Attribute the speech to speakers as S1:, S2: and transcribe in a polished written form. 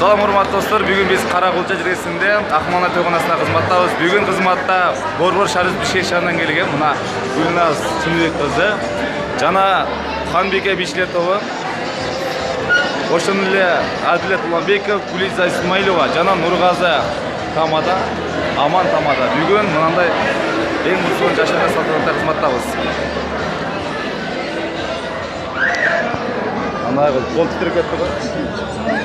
S1: Салам урматтуу достор, бүгүн биз Каракулча жергесинде Акмана тойгонасына кызматтабыз. Бүгүн кызматта борбор шарыз бишкек шаарынан келген мына Гулназ Чыныбек кызы жана Ханбеке бишилер тобу, ошондой эле Адилет Уланбеков, Гулиза Исмаилова жана Нургазы Тамада, Аман Тамада бүгүн мынандай эң мурсун жашана салтанатта кызматтабыз. Ана кол титиреп кетти го.